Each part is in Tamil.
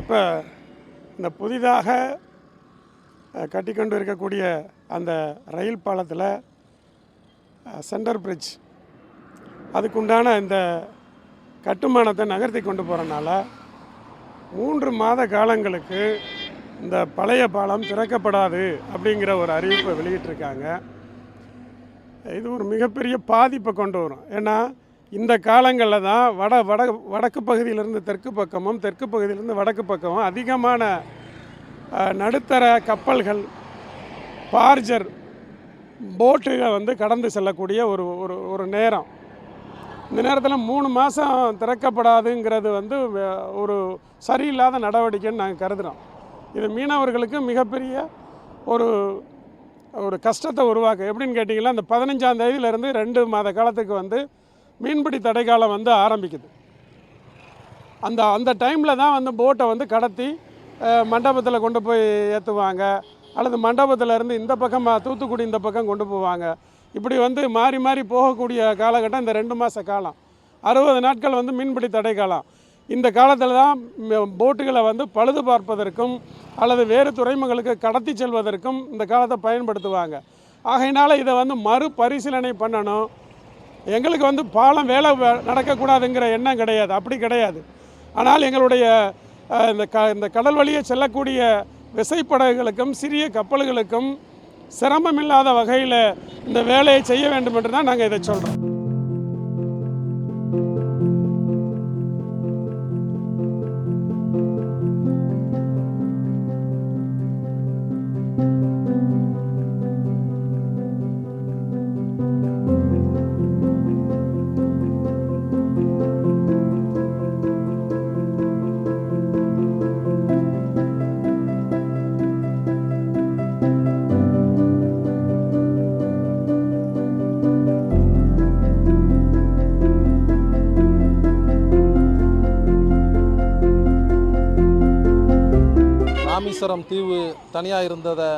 இப்போ இந்த புதிதாக கட்டிக்கொண்டு இருக்கக்கூடிய அந்த ரயில் பாலத்தில் சென்டர் பிரிட்ஜ் அதுக்குண்டான இந்த கட்டுமானத்தை நகர்த்தி கொண்டு போகிறனால 3 மாத காலங்களுக்கு இந்த பழைய பாலம் திறக்கப்படாது அப்படிங்கிற ஒரு அறிவிப்பை வெளியிட்டிருக்காங்க. இது ஒரு மிகப்பெரிய பாதிப்பை கொண்டு வரும். ஏன்னா இந்த காலங்களில் தான் வடக்கு பகுதியிலிருந்து தெற்கு பக்கமும் தெற்கு பகுதியிலிருந்து வடக்கு பக்கமும் அதிகமான நடுத்தர கப்பல்கள் பார்ஜர் போட்டுகள் கடந்து செல்லக்கூடிய ஒரு நேரம். இந்த நேரத்தில் 3 மாதம் திறக்கப்படாதுங்கிறது ஒரு சரியில்லாத நடவடிக்கைன்னு நாங்கள் கருதுகிறோம். இது மீனவர்களுக்கு மிகப்பெரிய ஒரு கஷ்டத்தை உருவாக்கு. எப்படின்னு கேட்டிங்கன்னா, இந்த 15ஆம் தேதியிலேருந்து 2 மாத காலத்துக்கு மீன்பிடி தடை காலம் ஆரம்பிக்குது. அந்த டைமில் தான் போட்டை கடத்தி மண்டபத்தில் கொண்டு போய் ஏற்றுவாங்க, அல்லது மண்டபத்திலேருந்து இந்த பக்கம் தூத்துக்குடி இந்த பக்கம் கொண்டு போவாங்க. இப்படி மாறி மாறி போகக்கூடிய காலகட்டம் இந்த 2 மாத காலம். 60 நாட்கள் மீன்பிடி தடை காலம். இந்த காலத்தில் தான் போட்டுகளை பழுது பார்ப்பதற்கும் அல்லது வேறு துறைமுகங்களுக்கு கடத்தி செல்வதற்கும் இந்த காலத்தை பயன்படுத்துவாங்க. ஆகையினால இதை மறுபரிசீலனை பண்ணணும். எங்களுக்கு பாலம் வேலை நடக்கக்கூடாதுங்கிற எண்ணம் கிடையாது, அப்படி கிடையாது. ஆனால் எங்களுடைய இந்த கடல் வழியே செல்லக்கூடிய விசைப்படகுகளுக்கும் சிறிய கப்பல்களுக்கும் சிரமமில்லாத வகையில் இந்த வேலையை செய்ய வேண்டும் என்று தான் நாங்கள் இதை சொல்கிறோம். ராமேஸ்வரம் தீவு தனியாக இருந்ததை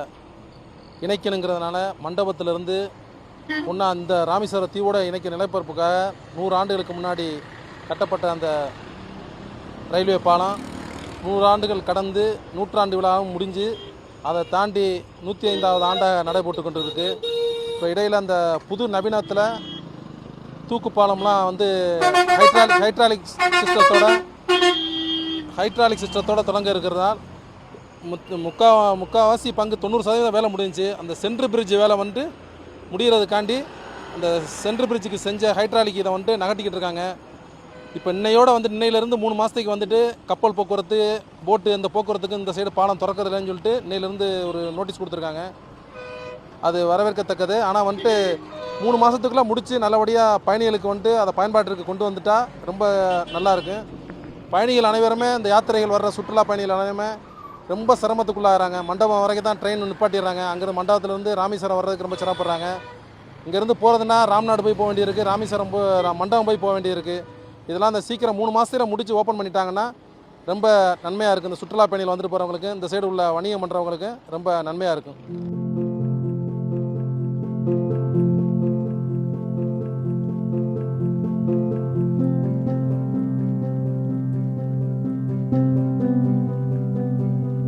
இணைக்கணுங்கிறதுனால மண்டபத்திலிருந்து முன்னா அந்த ராமேஸ்வரம் தீவோட இணைக்க நிலப்பரப்புக்காக 100 ஆண்டுகளுக்கு முன்னாடி கட்டப்பட்ட அந்த ரயில்வே பாலம் 100 ஆண்டுகள் கடந்து 100ஆண்டு விழாவும் முடிஞ்சு அதை தாண்டி 105வது ஆண்டாக நடைபெற்று கொண்டு இருக்குது. இப்போ இடையில் அந்த புது நவீனத்தில் தூக்கு பாலம்லாம் ஹைட்ராலிக் சிஸ்டத்தோட தொடங்க இருக்கிறதால் முக்கால்வாசி பங்கு 90% வேலை முடிஞ்சிச்சு. அந்த சென்ட்ரு பிரிட்ஜ் வேலை முடிகிறதுக்காண்டி அந்த சென்ட்ரு பிரிட்ஜுக்கு செஞ்ச ஹைட்ராலிக் இதை நகட்டிக்கிட்டு இருக்காங்க. இப்போ இன்னையிலேருந்து 3 மாதத்துக்கு கப்பல் போக்குவரத்து போட்டு அந்த போக்குவரத்துக்கு இந்த சைடு பாலம் திறக்கிறதுலன்னு சொல்லிட்டு இன்னையிலேருந்து ஒரு நோட்டீஸ் கொடுத்துருக்காங்க. அது வரவேற்கத்தக்கது. ஆனால் 3 மாதத்துக்குள்ளே முடித்து நல்லபடியாக பயணிகளுக்கு அதை பயன்பாட்டிற்கு கொண்டு வந்துட்டா ரொம்ப நல்லாயிருக்கு. பயணிகள் அனைவருமே இந்த யாத்திரைகள் வர்ற சுற்றுலா பயணிகள் அனைவருமே ரொம்ப சிரமத்துக்குள்ளாகிறாங்க. மண்டபம் வரைக்கும் தான் ட்ரெயின் நிப்பாட்டிடுறாங்க. அங்கேருந்து மண்டபத்துலேருந்து ராமேஸ்வரம் வர்றதுக்கு ரொம்ப சிரமப்படுறாங்க. இங்கேருந்து போகிறதுனா ராம்நாடு போய் போக வேண்டியிருக்கு, ராமேஸ்வரம் மண்டபம் போய் போக வேண்டியிருக்கு. இதெல்லாம் இந்த சீக்கிரம் 3 மாதத்தில் முடித்து ஓப்பன் பண்ணிட்டாங்கன்னா ரொம்ப நன்மையாக இருக்குது. இந்த சுற்றுலா பயணிகள் போகிறவங்களுக்கு, இந்த சைடு உள்ள வணிகம் பண்ணுறவங்களுக்கு ரொம்ப நன்மையாக இருக்கும்.